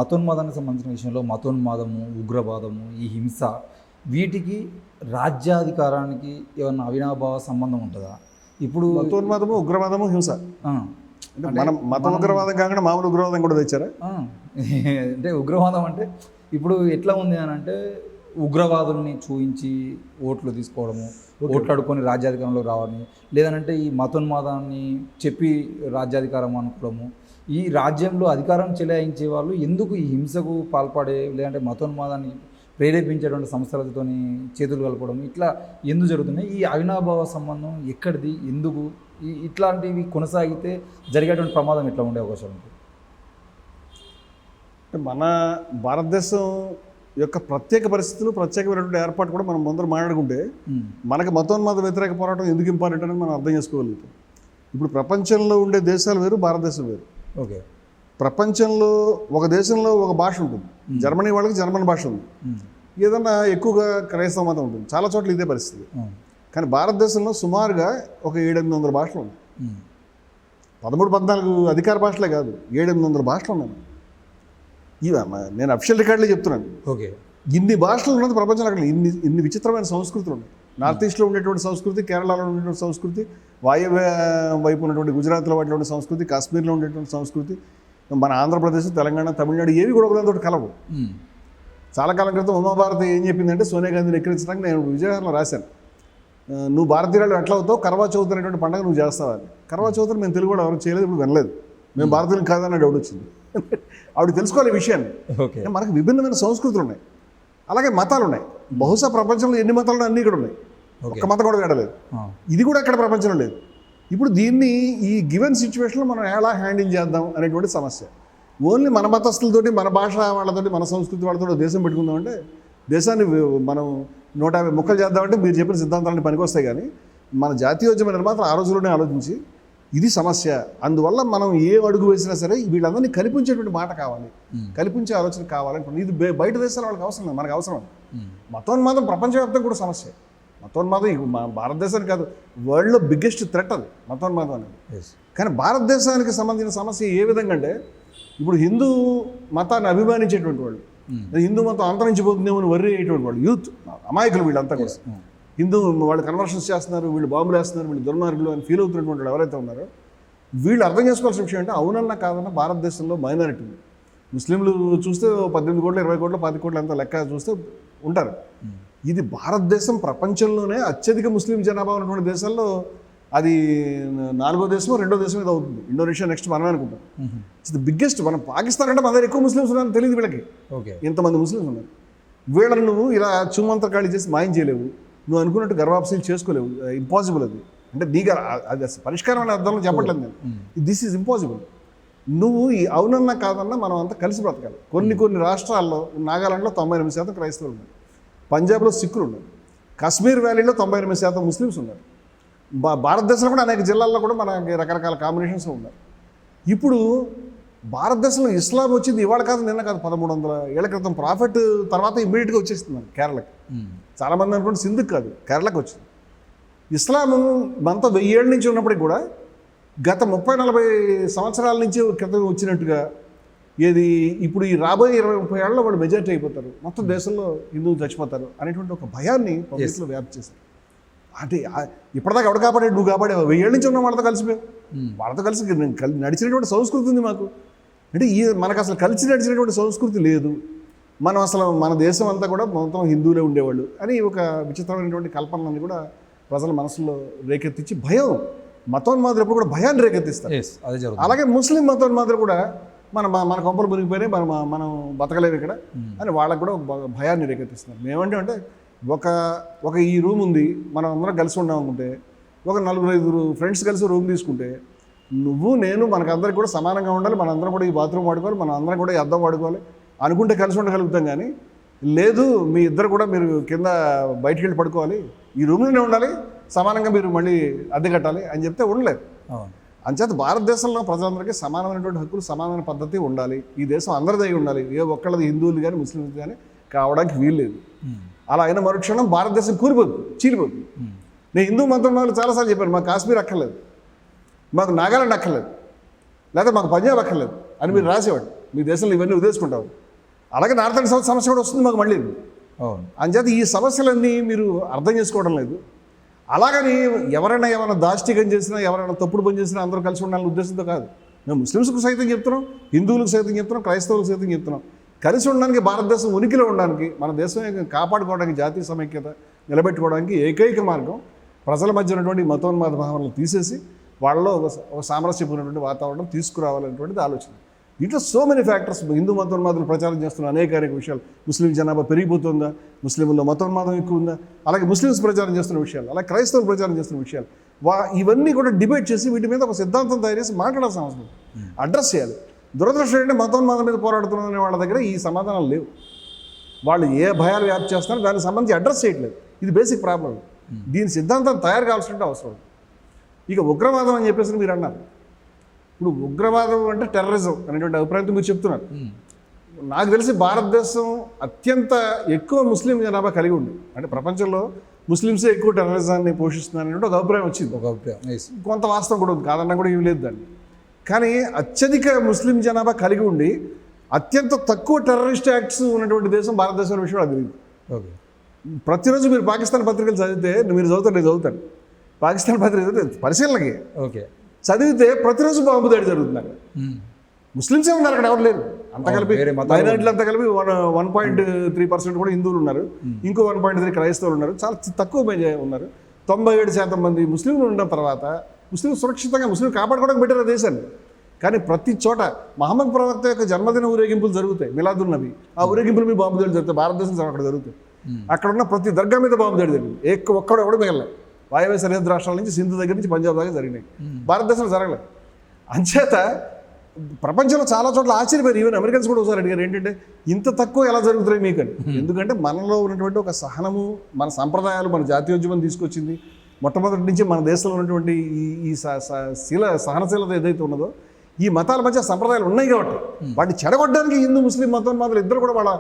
మతోన్మాదానికి సంబంధించిన విషయంలో మతోన్మాదము, ఉగ్రవాదము, ఈ హింస వీటికి రాజ్యాధికారానికి ఏమన్నా అవినాభావ సంబంధం ఉంటుందా? ఇప్పుడు మతోన్మాదము, ఉగ్రవాదము, హింస మనం మత ఉగ్రవాదం కాకుండా మామూలు ఉగ్రవాదం కూడా తెచ్చారా? అంటే ఉగ్రవాదం అంటే ఇప్పుడు ఎట్లా ఉంది అని అంటే ఉగ్రవాదుల్ని చూయించి ఓట్లు తీసుకోవడము, ఓట్లు అడుక్కొని రాజ్యాధికారంలో రావడము, లేదనంటే ఈ మతోన్మాదాన్ని చెప్పి రాజ్యాధికారం అనుకోవడము. ఈ రాజ్యంలో అధికారం చెలాయించే వాళ్ళు ఎందుకు ఈ హింసకు పాల్పడే, లేదంటే మతోన్మాదాన్ని ప్రేరేపించేటువంటి సంస్థలతో చేతులు కలపడం ఇట్లా ఎందుకు జరుగుతున్నాయి? ఈ అవినాభావ సంబంధం ఎక్కడిది, ఎందుకు ఇట్లాంటివి కొనసాగితే జరిగేటువంటి ప్రమాదం ఎట్లా ఉండే అవకాశం ఉంటుంది? మన భారతదేశం యొక్క ప్రత్యేక పరిస్థితులు, ప్రత్యేకమైనటువంటి ఏర్పాటు కూడా మనం ముందర మాట్లాడుకుంటే మనకి మతోన్మాద వ్యతిరేక పోరాటం ఎందుకు ఇంపార్టెంట్ అని మనం అర్థం చేసుకోగలుగుతాం. ఇప్పుడు ప్రపంచంలో ఉండే దేశాలు వేరు, భారతదేశం వేరు. ఓకే, ప్రపంచంలో ఒక దేశంలో ఒక భాష ఉంటుంది. జర్మనీ వాళ్ళకి జర్మన్ భాష ఉంది, ఏదన్నా ఎక్కువగా క్రైస్తవ మతం ఉంటుంది. చాలా చోట్ల ఇదే పరిస్థితి. కానీ భారతదేశంలో సుమారుగా ఒక 700-800 భాషలు ఉన్నాయి. 13-14 అధికార భాషలే కాదు, 700-800 భాషలు ఉన్నాయి. ఇవి నేను అఫిషియల్ రికార్డులే చెప్తున్నాను. ఓకే, ఇన్ని భాషలు ఉన్నది ప్రపంచంలో అక్కడ ఇన్ని విచిత్రమైన సంస్కృతులు ఉన్నాయి. నార్త్ ఈస్ట్లో ఉండేటువంటి సంస్కృతి, కేరళలో ఉండేటువంటి సంస్కృతి, వాయవ్య వైపు ఉన్నటువంటి గుజరాత్లో ఉన్నటువంటి సంస్కృతి, కాశ్మీర్లో ఉండేటువంటి సంస్కృతి, మన ఆంధ్రప్రదేశ్, తెలంగాణ, తమిళనాడు ఏవి కూడా ఒకదానితో కలవు. చాలా కాలం క్రితం ఉమాభారతి ఏం చెప్పిందంటే సోనియా గాంధీని ఎక్కిరించడానికి నేను విజయవాడలో రాశాను, నువ్వు భారతీయులు ఎట్లా అవుతావు, కర్వా చౌత్ అనేటువంటి పండుగ నువ్వు చేస్తావని. కర్వా చౌత్ మేము తెలుగు కూడా ఎవరు చేయలేదు, ఇప్పుడు వినలేదు. మేము భారతీయులు కాదన్న డౌట్ వచ్చింది. ఆవిడ తెలుసుకోవాలి ఈ విషయాన్ని. మనకు విభిన్నమైన సంస్కృతులు ఉన్నాయి, అలాగే మతాలు ఉన్నాయి. బహుశా ప్రపంచంలో ఎన్ని మతాలు అన్నీ ఇక్కడ ఉన్నాయి, ఒక్క మతం కూడా వేడలేదు. ఇది కూడా ఎక్కడ ప్రపంచంలో లేదు. ఇప్పుడు దీన్ని ఈ గివెన్ సిచ్యువేషన్లో మనం ఎలా హ్యాండిల్ చేద్దాం అనేటువంటి సమస్య. ఓన్లీ మన మతస్థులతోటి, మన భాష వాళ్ళతోటి, మన సంస్కృతి వాళ్ళతో దేశం పెట్టుకుందామంటే, దేశాన్ని మనం 150 ముక్కలు చేద్దామంటే మీరు చెప్పిన సిద్ధాంతాలని పనికొస్తాయి. కానీ మన జాతీయోద్యమ నిర్మాతలు ఆ రోజుల్లోనే ఆలోచించి ఇది సమస్య, అందువల్ల మనం ఏ అడుగు వేసినా సరే వీళ్ళందరినీ కల్పించేటువంటి మాట కావాలి, కల్పించే ఆలోచన కావాలంటున్నాను. ఇది బయట దేశాల వాళ్ళకి అవసరం లేదు, మనకు అవసరం. మతోన్మాదం ప్రపంచవ్యాప్తంగా కూడా సమస్య. మతోన్మాదం మన భారతదేశానికి కాదు, వరల్డ్లో బిగ్గెస్ట్ థ్రెట్ అది మతోన్మాదం అనేది. కానీ భారతదేశానికి సంబంధించిన సమస్య ఏ విధంగా అంటే, ఇప్పుడు హిందూ మతాన్ని అభిమానించేటువంటి వాళ్ళు, హిందూ మతం అంతరించిపోతుందేమో అని వర్రీ అయ్యేటువంటి వాళ్ళు, యూత్ అమాయకులు వీళ్ళంతా కూడా. హిందూ వాళ్ళు కన్వర్షన్స్ చేస్తున్నారు, వీళ్ళు బాంబులు వేస్తున్నారు, వీళ్ళు దుర్మార్గులు అని ఫీల్ అవుతున్నటువంటి వాళ్ళు ఎవరైతే ఉన్నారో వీళ్ళు అర్థం చేసుకోవాల్సిన విషయం అంటే, అవునన్నా కాదన్నా భారతదేశంలో మైనారిటీ ఉంది. ముస్లింలు చూస్తే 18 కోట్లు, 20 కోట్లు, 10 కోట్లు అంత లెక్క చూస్తే ఉంటారు. ఇది భారతదేశం ప్రపంచంలోనే అత్యధిక ముస్లిం జనాభా ఉన్నటువంటి దేశాల్లో అది 4వ దేశమో 2వ దేశం ఇది అవుతుంది. ఇండోనేషియా నెక్స్ట్ మనమే అనుకుంటాం. It's the biggest. మనం పాకిస్తాన్ అంటే మన దగ్గర ఎక్కువ ముస్లిమ్స్ ఉన్నారని తెలియదు వీళ్ళకి. ఎంతమంది ముస్లిమ్స్ ఉన్నారు. వీళ్ళని నువ్వు ఇలా చుమ్మంతకాళి చేసి మాయం చేయలేవు, నువ్వు అనుకున్నట్టు గర్వాప్సీలు చేసుకోలేవు. ఇంపాసిబుల్ అది. అంటే నీకు అది పరిష్కారం అనే అర్థంలో చెప్పట్లేదు నేను. This is impossible. నువ్వు ఈ అవునన్నా కాదన్నా మనం అంతా కలిసి బ్రతకాలి. కొన్ని రాష్ట్రాల్లో, నాగాలాండ్లో 98% క్రైస్తవులు ఉన్నారు, పంజాబ్లో సిక్కులు ఉన్నారు, కాశ్మీర్ వ్యాలీలో 98% ముస్లిమ్స్ ఉన్నారు. భారతదేశంలో కూడా అనేక జిల్లాల్లో కూడా మనకి రకరకాల కాంబినేషన్స్ ఉన్నారు. ఇప్పుడు భారతదేశంలో ఇస్లాం వచ్చింది ఇవాళ కాదు, నిన్న కాదు, 1300 ఏళ్ల క్రితం. ప్రాఫిట్ తర్వాత ఇమ్మీడియట్గా వచ్చేస్తుంది కేరళకి. చాలామంది అనుకుంటే సింధుకి కాదు, కేరళకి వచ్చింది. ఇస్లాము మనతో 1000 ఏళ్ళ నుంచి ఉన్నప్పటికీ కూడా గత 30-40 సంవత్సరాల నుంచి క్రితం వచ్చినట్టుగా ఏది ఇప్పుడు ఈ రాబోయే 20-30 ఏళ్ళలో వాళ్ళు మెజారిటీ అయిపోతారు, మొత్తం దేశంలో హిందువులు చచ్చిపోతారు అనేటువంటి ఒక భయాన్ని పబ్లిక్లో వ్యాప్తి చేశారు. అంటే ఇప్పటిదాకా ఎవడు కాపాడాడు, నువ్వు కాపాడేవా? 1000 ఏళ్ళ నుంచి ఉన్న వాళ్ళతో కలిసిపోయావు, వాళ్ళతో కలిసి నడిచినటువంటి సంస్కృతి ఉంది మాకు. అంటే మనకు అసలు కలిసి నడిచినటువంటి సంస్కృతి లేదు. మనం అసలు మన దేశం అంతా కూడా మొత్తం హిందువులే ఉండేవాళ్ళు అని ఒక విచిత్రమైనటువంటి కల్పనలన్నీ కూడా ప్రజల మనసులో రేకెత్తించి భయం, మతోన్మాదులు ఎప్పుడు కూడా భయాన్ని రేకెత్తిస్తారు. అలాగే ముస్లిం మతోన్మాదులు కూడా మన కొంపలు మునిగిపోయినాయి, మనం బతకలేము ఇక్కడ అని వాళ్ళకు కూడా భయాన్ని రేకెత్తిస్తున్నారు. మేమంటే ఒక ఈ రూమ్ ఉంది, మనం అందరం కలిసి ఉన్నాం అనుకుంటే, ఒక 4-5 ఫ్రెండ్స్ కలిసి రూమ్ తీసుకుంటే, నువ్వు నేను మనకందరికి కూడా సమానంగా ఉండాలి, మనందరం కూడా ఈ బాత్రూమ్ వాడుకోవాలి, మనం అందరం కూడా ఈ అద్దం వాడుకోవాలి అనుకుంటే కలిసి ఉండగలుగుతాం. కానీ లేదు, మీ ఇద్దరు కూడా మీరు కింద బయటికి వెళ్ళి పడుకోవాలి, ఈ రూమ్లోనే ఉండాలి, సమానంగా మీరు మళ్ళీ అద్దె కట్టాలి అని చెప్తే ఉండలేదు. అంచేత భారతదేశంలో ప్రజలందరికీ సమానమైనటువంటి హక్కులు, సమానమైన పద్ధతి ఉండాలి. ఈ దేశం అందరిదై ఉండాలి, ఏ ఒక్కళ్ళది హిందువులు కానీ ముస్లింలు కానీ కావడానికి వీల్లేదు. అలా అయిన మరుక్షణం భారతదేశం కూలిపోతుంది, చీలిపోతుంది. నేను హిందూ మతం వాళ్ళు చాలాసార్లు చెప్పాను, మాకు కాశ్మీర్ అక్కర్లేదు, మాకు నాగాలాండ్ అక్కర్లేదు, లేకపోతే మాకు పంజాబ్ అక్కర్లేదు అని మీరు రాసేవాడు. మీ దేశంలో ఇవన్నీ వదిలేసుకుంటారు. అలాగే నార్త్ అండ్ సౌత్ సమస్య కూడా వస్తుంది మాకు మళ్ళీ. అవును. అంచేత ఈ సమస్యలన్నీ మీరు అర్థం చేసుకోవడం లేదు. అలాగని ఎవరైనా దాష్టికం చేసినా, ఎవరైనా తప్పుడు పని చేసినా అందరూ కలిసి ఉండాలనే ఉద్దేశంతో కాదు. మేము ముస్లిమ్స్కు సైతం చెప్తున్నాం, హిందువులకు సైతం చెప్తున్నాం, క్రైస్తవులకు సైతం చెప్తున్నాం. కలిసి ఉండడానికి, భారతదేశం ఉనికిలో ఉండడానికి, మన దేశం కాపాడుకోవడానికి, జాతీయ సమైక్యత నిలబెట్టుకోవడానికి ఏకైక మార్గం ప్రజల మధ్య ఉన్నటువంటి మతోన్మాద భావనలు తీసేసి వాళ్ళలో ఒక సామరస్యపూర్ణటువంటి వాతావరణం తీసుకురావాలనేటువంటిది ఆలోచన. దీంట్లో సో మెనీ ఫ్యాక్టర్స్. హిందూ మతోన్మాదులు ప్రచారం చేస్తున్న అనేక విషయాలు, ముస్లిం జనాభా పెరిగిపోతుందా, ముస్లింల్లో మతోన్మాదం ఎక్కువ ఉందా, అలాగే ముస్లిమ్స్ ప్రచారం చేస్తున్న విషయాలు, అలాగే క్రైస్తవులు ప్రచారం చేస్తున్న విషయాలు, ఇవన్నీ కూడా డిబేట్ చేసి వీటి మీద ఒక సిద్ధాంతం తయారు చేసి మాట్లాడాల్సిన అవసరం, అడ్రస్ చేయాలి. దురదృష్టం ఏంటంటే మతోన్మాదం మీద పోరాడుతున్న వాళ్ళ దగ్గర ఈ సమాధానాలు లేవు. వాళ్ళు ఏ భయాలు వ్యాప్తి చేస్తున్నారో దానికి సంబంధించి అడ్రస్ చేయట్లేదు. ఇది బేసిక్ ప్రాబ్లం. దీని సిద్ధాంతం తయారు కావాల్సిన అవసరం. ఇక ఉగ్రవాదం అని చెప్పేసి మీరు అన్నారు. ఇప్పుడు ఉగ్రవాదం అంటే టెర్రరిజం అనేటువంటి అభిప్రాయంతో మీరు చెప్తున్నారు. నాకు తెలిసి భారతదేశం అత్యంత ఎక్కువ ముస్లిం జనాభా కలిగి ఉంది. అంటే ప్రపంచంలో ముస్లిమ్సే ఎక్కువ టెర్రరిజాన్ని పోషిస్తున్నారనేటువంటి ఒక అభిప్రాయం వచ్చింది. ఒక అభిప్రాయం కొంత వాస్తవం కూడా ఉంది, కాదన్నా కూడా ఏం లేదు దాన్ని. కానీ అత్యధిక ముస్లిం జనాభా కలిగి ఉండి అత్యంత తక్కువ టెర్రరిస్ట్ యాక్ట్స్ ఉన్నటువంటి దేశం భారతదేశం విషయం అది తెలియదు. ఓకే. ప్రతిరోజు మీరు పాకిస్తాన్ పత్రికలు చదివితే, మీరు చదువుతారు, నేను చదువుతాను, పాకిస్తాన్ పత్రిక చదివితే పరిశీలనకి ఓకే చదివితే ప్రతిరోజు బాంబు దాడి జరుగుతుంది అక్కడ. ముస్లిమ్సే ఉన్నారు అక్కడ, ఎవరు లేరు. అంతా కలిపి మైనారిటీలు అంతా కలిపి 1.3% కూడా హిందువులు ఉన్నారు, ఇంకో 1.3 క్రైస్తవులు ఉన్నారు, చాలా తక్కువ ఉన్నారు. 97% మంది ముస్లింలు ఉండడం తర్వాత ముస్లిం సురక్షితంగా ముస్లిం కాపాడుకోవడానికి పెట్టారు దేశాన్ని. కానీ ప్రతి చోట మహమ్మద్ ప్రవక్త యొక్క జన్మదిన ఊరేగింపులు జరుగుతాయి, మిలాదున్ నబీ, ఆ ఊరేగింపులు మీద బాంబు దాడి జరుగుతాయి. భారతదేశం అక్కడ జరుగుతాయి. అక్కడ ఉన్న ప్రతి దర్గా మీద బాంబు దాడి జరిగింది. ఒక్కడు ఎవడు మిగలలేదు. వాయవ్య సరిహద్దు రాష్ట్రాల నుంచి సింధు దగ్గర నుంచి పంజాబ్ దాకా జరిగినాయి. భారతదేశంలో జరగలేదు. అంచేత ప్రపంచంలో చాలా చోట్ల ఆశ్చర్యపోయారు. ఈవెన్ అమెరికన్స్ కూడా ఒకసారి అడిగారు, ఏంటంటే ఇంత తక్కువ ఎలా జరుగుతున్నాయి మీకు అని. ఎందుకంటే మనలో ఉన్నటువంటి ఒక సహనము, మన సంప్రదాయాలు, మన జాతీయోద్యమం తీసుకొచ్చింది. మొట్టమొదటి నుంచి మన దేశంలో ఉన్నటువంటి ఈ సహనశీలత ఏదైతే ఉన్నదో, ఈ మతాల మధ్య సంప్రదాయాలు ఉన్నాయి కాబట్టి వాటిని చెడగొట్టడానికి హిందూ ముస్లిం మతోన్మాదులు ఇద్దరు కూడా వాళ్ళ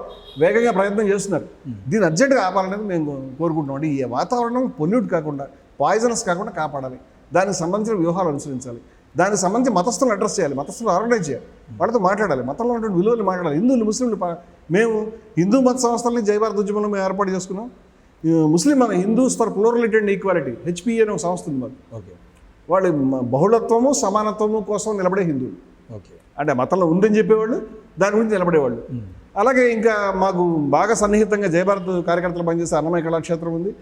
వేగంగా ప్రయత్నం చేస్తున్నారు. దీన్ని అర్జెంటుగా ఆపాలనేది మేము కోరుకుంటున్నాం. అంటే ఈ వాతావరణం పొల్యూట్ కాకుండా, పాయిజనస్ కాకుండా కాపాడాలి. దానికి సంబంధించిన వ్యూహాలు అనుసరించాలి. దానికి సంబంధించి మతస్థులను అడ్రస్ చేయాలి, మతస్థులను ఆర్గనైజ్ చేయాలి, వాళ్ళతో మాట్లాడాలి, మతంలో ఉన్నటువంటి విలువలు మాట్లాడాలి. హిందువులు ముస్లింలు మేము హిందూ మత సంస్థలని జై భారత్ ఉద్యమంలో మేము ఏర్పాటు చేసుకున్నాం. ముస్లిం మన Hindus for plurality and equality, HPE అనే ఒక సంస్థ ఉంది మాకు. ఓకే. వాళ్ళు బహుళత్వము సమానత్వము కోసం నిలబడే హిందువులు. ఓకే. అంటే మతంలో ఉందని చెప్పేవాళ్ళు, దాని గురించి నిలబడేవాళ్ళు. అలాగే ఇంకా మాకు బాగా సన్నిహితంగా జయభారత్ కార్యకర్తలు పనిచేసే అన్నమయ్య కళాక్షేత్రం ఉంది.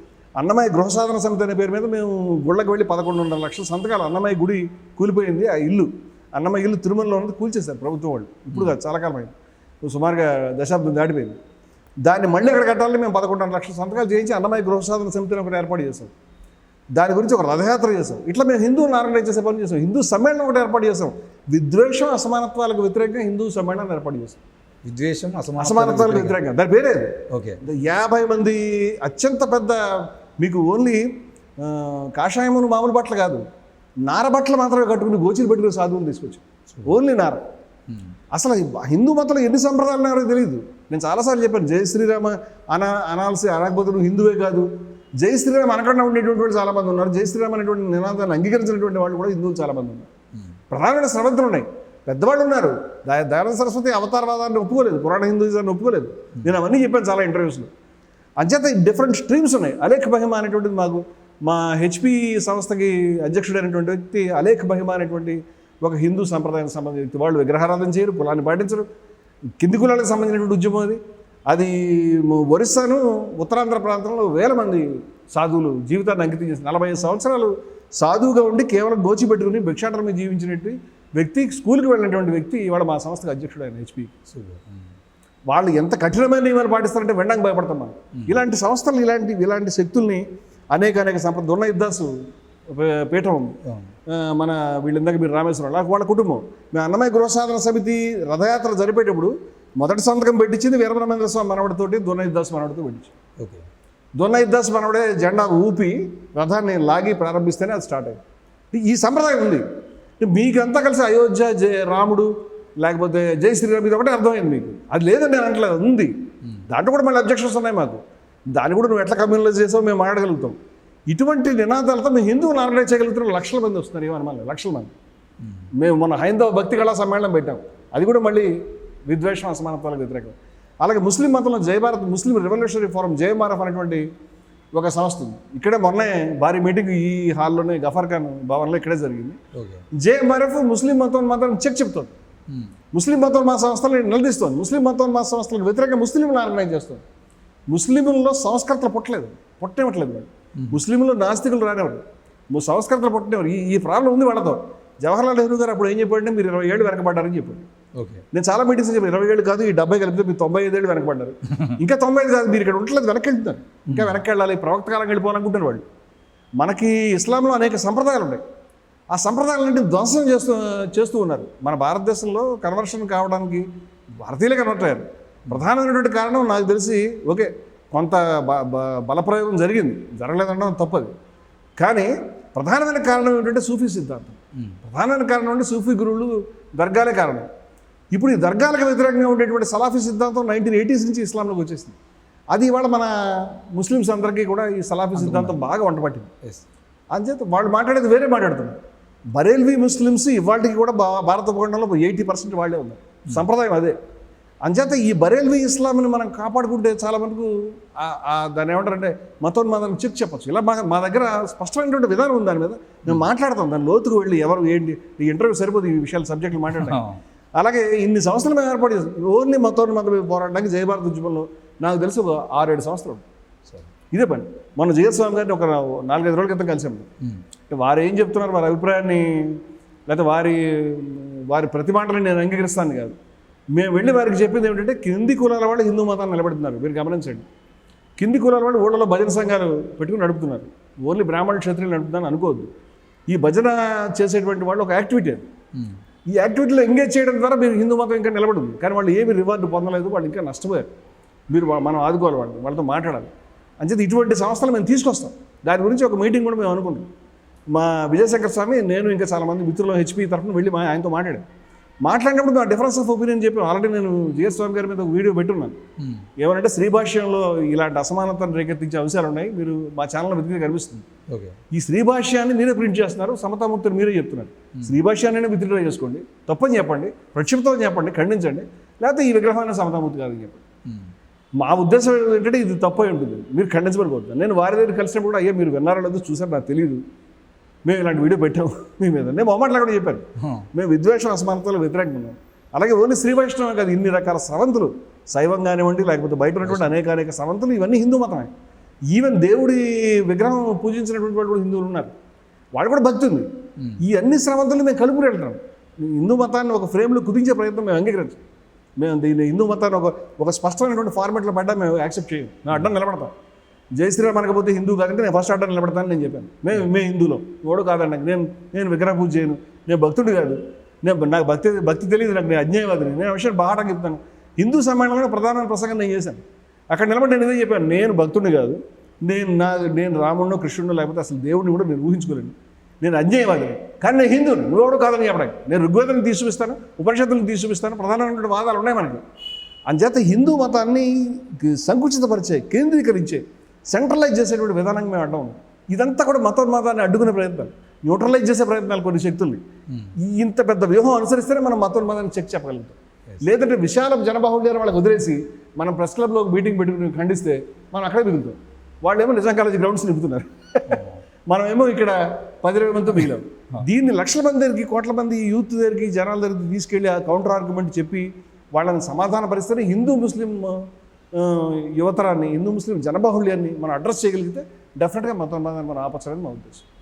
అన్నమయ్య గృహసాధన సమితి అనే పేరు మీద మేము గుళ్ళకి వెళ్ళి 11.5 లక్షల సంతకాలు. అన్నమయ్య గుడి కూలిపోయింది, ఆ ఇల్లు అన్నమయ్య ఇల్లు తిరుమలలో ఉన్నది కూల్చేశారు ప్రభుత్వం వాళ్ళు. ఇప్పుడు కాదు, చాలా కాలం అయింది, సుమారుగా దశాబ్దం దాటిపోయింది. దాన్ని మళ్ళీ అక్కడ కట్టాలని మేము 11.5 లక్షల సంతకాలు చేయించి అన్నమయ్య గృహసాధన సమితిని ఒకటి ఏర్పాటు చేశాం. దాని గురించి ఒక రథయాత్ర చేసాం. ఇట్లా మేము హిందువులను ఆర్గనైజ్ చేసే పని చేసాం. హిందూ సమ్మేళనం ఒకటి ఏర్పాటు చేసాం. విద్వేషం అసమానత్వాలకు వ్యతిరేకంగా హిందూ సమ్మేళనాన్ని ఏర్పాటు చేసాం. విద్వేషం అసమానత్వాలకు వ్యతిరేకంగా, దాని పేరే. ఓకే. 50 మంది అత్యంత పెద్ద, మీకు ఓన్లీ కాషాయమును మామూలు బట్టలు కాదు, నార బట్టలు మాత్రమే కట్టుకుని గోచీలు పెట్టుకుని సాధువులు తీసుకొచ్చి, ఓన్లీ నార. అసలు హిందూ మతంలో ఎన్ని సంప్రదాయాలు ఉన్నారో తెలియదు. నేను చాలాసార్లు చెప్పాను, జై శ్రీరామ అనకపోతే నువ్వు హిందువే కాదు, జై శ్రీరామ్ అనకుండా ఉండేటువంటి చాలామంది ఉన్నారు. జై శ్రీరామ్ అనేటువంటి నినాదాన్ని అంగీకరించినటువంటి వాళ్ళు కూడా హిందువులు చాలామంది ఉన్నారు. ప్రధానమైన స్రవంతులు ఉన్నాయి, పెద్దవాళ్ళు ఉన్నారు. దయానంద సరస్వతి అవతారవాదాన్ని ఒప్పుకోలేదు, పురాణ హిందూయిజాన్ని ఒప్పుకోలేదు. నేను అవన్నీ చెప్పాను చాలా ఇంటర్వ్యూస్లో. అంచేత డిఫరెంట్ స్ట్రీమ్స్ ఉన్నాయి. అలేఖ్ బహిమా అనేటువంటిది మాకు, మా HPE సంస్థకి అధ్యక్షుడైనటువంటి వ్యక్తి అలేఖ్ బహిమా అనేటువంటి ఒక హిందూ సంప్రదాయానికి సంబంధించిన వ్యక్తి. వాళ్ళు విగ్రహారాధన చేయరు, కులాన్ని పాటించరు, కింది కులాలకు సంబంధించినటువంటి ఉద్యమం అది. అది ఒరిస్సాను ఉత్తరాంధ్ర ప్రాంతంలో 1000 మంది సాధువులు జీవితాన్ని అంకితం చేసి 45 సంవత్సరాలు సాధువుగా ఉండి కేవలం గోచి పెట్టుకుని భిక్షాటన మీద జీవించినట్టు వ్యక్తి, స్కూల్కి వెళ్ళినటువంటి వ్యక్తి ఇవాళ మా సంస్థకు అధ్యక్షుడు ఆయన HPE. వాళ్ళు ఎంత కఠినమైన నియమాలు పాటిస్తారంటే వెండానికి భయపడతాం మనం. ఇలాంటి సంస్థలు, ఇలాంటి శక్తుల్ని అనేక దున్న యుద్ధాసు పీఠం, మన వీళ్ళందాక మీరు రామేశ్వరం వాళ్ళ కుటుంబం, మేము అన్నమయ్య గృహసాధన సమితి రథయాత్ర జరిపేటప్పుడు మొదటి సంతకం పెట్టించింది వీరబ్రహ్మేంద్ర స్వామి మనవడితోటి, దొన్న యుద్ధాసు మనవడితో పెట్టించి. ఓకే. దొన్న యుద్ధాసు మనవడే జెండా ఊపి రథాన్ని లాగి ప్రారంభిస్తేనే అది స్టార్ట్ అయింది. ఈ సంప్రదాయం ఉంది. మీకంతా కలిసి అయోధ్య రాముడు లేకపోతే జై శ్రీరామ్ ఇది ఒకటే అర్థమైంది మీకు. అది లేదని నేను అంటలేదు, ఉంది. దాంట్లో కూడా మళ్ళీ అబ్జెక్షన్స్ ఉన్నాయి మాకు. దాన్ని కూడా నువ్వు ఎట్లా కమ్యూనలైజ్ చేసావు మేము మాట్లాడగలుగుతాం. ఇటువంటి నినాదాలతో మేము హిందువులు ఆర్గనైజ్ చేయగలుగుతున్నాం. లక్షల మంది వస్తున్నారు, ఏమనమాట లక్షల మంది. మేము మన హైందవ భక్తి కళా సమ్మేళనం పెట్టాం. అది కూడా మళ్ళీ విద్వేషం అసమానత్వాలకు వ్యతిరేకం. అలాగే ముస్లిం మతంలో జయభారత్ ముస్లిం రెవల్యూషనరీ ఫోరం జయమారఫ్ అనేటువంటి ఒక సంస్థ ఉంది. ఇక్కడే మొన్నే భారీ మీటింగ్ ఈ హాల్లోనే గఫర్ ఖాన్ భవన్లో ఇక్కడే జరిగింది. జయమారఫ్ ముస్లిం మతం చెప్తోంది. ముస్లిం మతోన్మాద సంస్థలను నిలదీస్తోంది. ముస్లిం మతోన్మాద సంస్థలకు వ్యతిరేకంగా ముస్లింలు ఆర్గనైజ్ చేస్తుంది. ముస్లింలలో సంస్కర్తలు పుట్టనివ్వట్లేదు వాళ్ళు. ముస్లింలు నాస్తికులు రానివారు, సంస్కర్తలు పుట్టనివారు. ఈ ప్రాబ్లం ఉంది వాళ్ళతో. జవహర్లాల్ నెహ్రూ గారు అప్పుడు ఏం చెప్పాడంటే మీరు 20 ఏళ్ళు వెనకబడ్డారని చెప్పాడు. నేను చాలా మీటింగ్స్ చెప్పాను 20 ఏళ్ళు కాదు, ఈ 70 కలిపితే మీరు 95 ఏళ్ళు వెనకబడ్డారు. ఇంకా 95 కాదు, మీరు ఇక్కడ ఉండట్లేదు, వెనక్కి వెళ్తున్నారు. ఇంకా వెనక్కి వెళ్ళాలి, ప్రవక్త కాలం వెళ్ళిపోవాలనుకుంటారు వాళ్ళు. మనకి ఇస్లాంలో అనేక సంప్రదాయాలు ఉన్నాయి. ఆ సంప్రదాయాలన్నింటినీ ధ్వంసం చేస్తూ ఉన్నారు. మన భారతదేశంలో కన్వర్షన్ కావడానికి భారతీయులే కన్వర్ట్ అయ్యారు. ప్రధానమైనటువంటి కారణం నాకు తెలిసి ఓకే కొంత బలప్రయోగం జరిగింది, జరగలేదనడం తప్పది. కానీ ప్రధానమైన కారణం ఏంటంటే సూఫీ సిద్ధాంతం. ప్రధానమైన కారణం అంటే సూఫీ గురువులు, దర్గాలే కారణం. ఇప్పుడు ఈ దర్గాలకు వ్యతిరేకంగా ఉండేటువంటి సలాఫీ సిద్ధాంతం 1980s నుంచి ఇస్లాంలోకి వచ్చేసింది. అది ఇవాళ మన ముస్లిమ్స్ అందరికీ కూడా ఈ సలాఫీ సిద్ధాంతం బాగా వంటపట్టింది. అంచేత వాళ్ళు మాట్లాడేది వేరే మాట్లాడుతున్నారు. బరేల్వీ ముస్లిమ్స్ ఇవాళకి కూడా భారత ఉపఖండంలో 80% వాళ్ళే ఉన్నారు. సంప్రదాయం అదే. అంచేత ఈ బరేల్వీ ఇస్లాంని మనం కాపాడుకుంటే చాలా మనకు దాన్ని ఏమంటారంటే మతోన్మాదాన్ని చెప్పచ్చు. ఇలా మా దగ్గర స్పష్టమైనటువంటి విధానం ఉంది. దాని మీద మేము మాట్లాడతాం, దాని లోతుకు వెళ్ళి ఎవరు ఏంటి ఈ ఇంటర్వ్యూ సరిపోదు ఈ విషయాలు సబ్జెక్టులు మాట్లాడతాం. అలాగే ఇన్ని సంవత్సరాలు మేము ఏర్పాటు చేస్తాం. ఓన్లీ మతోన్మాదం మీద పోరాడడానికి జయభారత్ ఉద్యమంలో నాకు తెలిసి ఒక 6-7 సంవత్సరాలు ఇదే పని. మన జయస్వామి గారిని ఒక 4-5 రోజుల క్రితం కలిసాము. వారు ఏం చెప్తున్నారు, వారి అభిప్రాయాన్ని లేకపోతే వారి ప్రతి మాటలను నేను అంగీకరిస్తాను కాదు. మేము వెళ్ళి వారికి చెప్పింది ఏమిటంటే కింది కులాల వాళ్ళు హిందూ మతాన్ని నిలబెడుతున్నారు. మీరు గమనించండి, కింది కులాల వాళ్ళు ఊళ్ళలో భజన సంఘాలు పెట్టుకుని నడుపుతున్నారు. ఓన్లీ బ్రాహ్మణ క్షత్రియులు నడుపుతుందని అనుకోవద్దు. ఈ భజన చేసేటువంటి వాళ్ళు ఒక యాక్టివిటీ అది. ఈ యాక్టివిటీలో ఎంగేజ్ చేయడం ద్వారా మీరు హిందూ మతం ఇంకా నిలబడుతుంది. కానీ వాళ్ళు ఏమి రివార్డు పొందలేదు, వాళ్ళు ఇంకా నష్టపోయారు. మనం ఆదుకోవాలి, వాళ్ళతో మాట్లాడాలి. అంచేది ఇటువంటి సంస్థలు మేము తీసుకొస్తాం. దాని గురించి ఒక మీటింగ్ కూడా మేము అనుకున్నాం. మా విజయశంకర్ స్వామి, నేను ఇంకా చాలామంది మిత్రులు హెచ్పి తరఫున వెళ్ళి ఆయనతో మాట్లాడినప్పుడు మా డిఫరెన్స్ ఆఫ్ ఒపీనియన్ చెప్పి ఆల్రెడీ నేను జిఎస్ స్వామి గారి మీద ఒక వీడియో పెట్టున్నాను. ఏమనంటే శ్రీభాష్యంలో ఇలాంటి అసమానతను రేకెత్తించే అంశాలు ఉన్నాయి, మీరు మా ఛానల్లో వెతికి కనిపిస్తుంది. ఈ శ్రీభాష్యాన్ని మీరే ప్రింట్ చేస్తున్నారు, సమతాముక్తులు మీరే చెప్తున్నారు. శ్రీభాష్యాన్ని విత్డ్రా చేసుకోండి, తప్పని చెప్పండి, ప్రక్షిప్తం చెప్పండి, ఖండించండి, లేకపోతే ఈ విగ్రహమైన సమతాముక్తి కాదని చెప్పండి. మా ఉద్దేశం ఏంటంటే ఇది తప్పై ఉంటుంది, మీరు ఖండించబడిపోతుంది. నేను వారి దగ్గర కలిసినప్పుడు కూడా అయ్యా మీరు విన్నారో లేదో చూసారు నాకు తెలియదు, మేము ఇలాంటి వీడియో పెట్టాము మీ మీద. నేను మొహమాటలా కూడా చెప్పాను, మేము విద్వేషం అసమానతలు వ్యతిరేకంగా ఉన్నాం. అలాగే ఓన్లీ శ్రీ వైష్ణవం కాదు, ఇన్ని రకాల స్రవంతులు, శైవం కానివ్వండి లేకపోతే బయట ఉన్నటువంటి అనేక స్రవంతులు ఇవన్నీ హిందూ మతమే. ఈవెన్ దేవుడి విగ్రహం పూజించినటువంటి వాళ్ళు కూడా హిందువులు ఉన్నారు, వాళ్ళు కూడా భక్తి ఉంది. ఈ అన్ని స్రవంతులు మేము కలుపుని వెళ్తున్నాం. హిందూ మతాన్ని ఒక ఫ్రేమ్లో కుదించే ప్రయత్నం మేము అంగీకరించాం. మేము దీన్ని హిందూ మతాన్ని ఒక స్పష్టమైనటువంటి ఫార్మాట్లో పడ్డా మేము యాక్సెప్ట్ చేయం. మేము అడ్డం నిలబడతాం. జై శ్రీరామ్ అనకపోతే హిందూ కాదంటే నేను ఫస్ట్ అడ్డం నిలబడతానని నేను చెప్పాను. మేము హిందువులో ఓడు కాదండి, నేను విగ్రహ పూజ చేయను, నేను భక్తుడు కాదు, నాకు భక్తి తెలియదు, నాకు నేను అజ్ఞాయవాదిని, నేను విషయం బాగా చెప్తాను. హిందూ సమ్మేళనంలో ప్రధానమైన ప్రసంగం నేను చేశాను. అక్కడ నిలబడి నేను ఇదే చెప్పాను, నేను భక్తుడిని కాదు, నేను రాముడినో కృష్ణుడినో లేకపోతే అసలు దేవుడిని కూడా నేను ఊహించుకోలేను, నేను అజ్ఞాయవాదిని, కానీ నేను హిందువుని, నువ్వెవడు కాదని చెప్పడానికి నేను ఋగ్వేదాన్ని తీసి చూపిస్తాను, ఉపనిషత్తులను తీసి చూపిస్తాను, ప్రధానమైనటువంటి వాదాలు ఉన్నాయి మనకి. అంచేత హిందూ మతాన్ని సంకుచితపరిచే, కేంద్రీకరించే, సెంట్రలైజ్ చేసేటువంటి విధానంగా మేము అడ్డం. ఇదంతా కూడా మతోన్మాదాన్ని అడ్డుకునే ప్రయత్నాలు, న్యూట్రలైజ్ చేసే ప్రయత్నాలు కొన్ని శక్తుల్ని. ఇంత పెద్ద వ్యూహం అనుసరిస్తేనే మనం మతోన్మాదాన్ని చెప్పగలుగుతాం. లేదంటే విశాల జనబాహుళ్యాన్ని వాళ్ళకి వదిలేసి మనం ప్రెస్ క్లబ్లో ఒక మీటింగ్ పెట్టుకుని ఖండిస్తే మనం అక్కడే మిగులుతాం. వాళ్ళేమో నిజాం కాలేజీ గ్రౌండ్స్ నింపుతున్నారు, మనమేమో ఇక్కడ 10-20 మందితో మిగిలాం. దీన్ని లక్షల మంది దగ్గరికి, కోట్ల మంది యూత్ దగ్గరికి, జనాల దగ్గరికి తీసుకెళ్ళి ఆ కౌంటర్ ఆర్గ్యుమెంట్ చెప్పి వాళ్ళని సమాధాన పరిస్థితిని హిందూ ముస్లిం యువతరాన్ని, హిందూ ముస్లిం జనబాహుళ్యాన్ని మనం అడ్రస్ చేయగలిగితే డెఫినెట్గా మతోన్మాదాన్ని మనం ఆపచ్చని మా ఉద్దేశం.